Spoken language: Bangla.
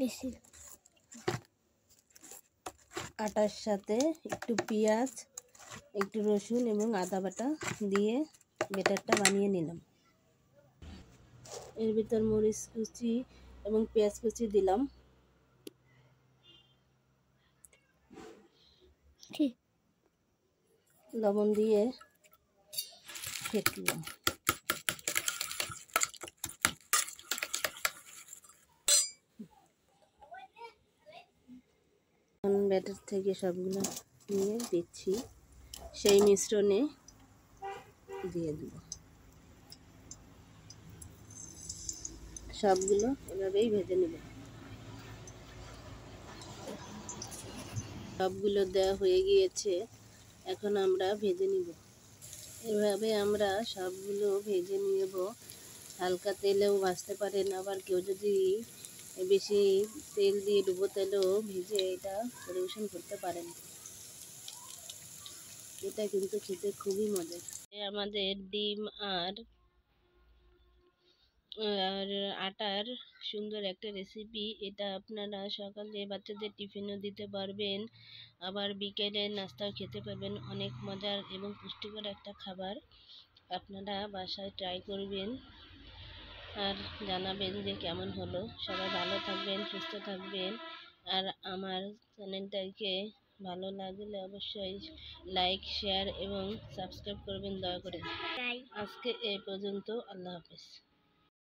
বেশি আটার সাথে একটু পেঁয়াজ, একটু রসুন এবং আদা বাটা দিয়ে ব্যাটারটা বানিয়ে নিলাম। এর ভিতর মরিচ কুচি এবং পেঁয়াজ কুচি দিলাম। ঠিক লবণ দিয়ে ফেটলাম। ব্যাটার থেকে সবগুলো নিয়ে দিচ্ছি, সেই মিশ্রণে দিয়ে দেব। সবগুলো এভাবেই ভেজে নেব। সবগুলো দেওয়া হয়ে গিয়েছে, এখন আমরা ভেজে নিব। এভাবে আমরা সবগুলো ভেজে নেব। হালকা তেলেও ভাজতে পারেন, আবার কেউ যদি বেশি তেল দিয়ে ডুবো তেলেও ভেজে এটা পরিবেশন করতে পারেন। এটা কিন্তু খেতে খুবই মজার। আমাদের ডিম আর আটার সুন্দর একটা রেসিপি। এটা আপনারা সকালে বাচ্চাদের টিফিনও দিতে পারবেন, আবার বিকেলে নাস্তাও খেতে পারবেন। অনেক মজার এবং পুষ্টিকর একটা খাবার। আপনারা বাসায় ট্রাই করবেন আর জানাবেন যে কেমন হলো। সবাই ভালো থাকবেন, সুস্থ থাকবেন। আর আমার চ্যানেলটাকে ভালো লাগলে অবশ্যই লাইক, শেয়ার এবং সাবস্ক্রাইব করবেন দয়া করে। আজকে এই পর্যন্ত। আল্লাহ হাফেজ।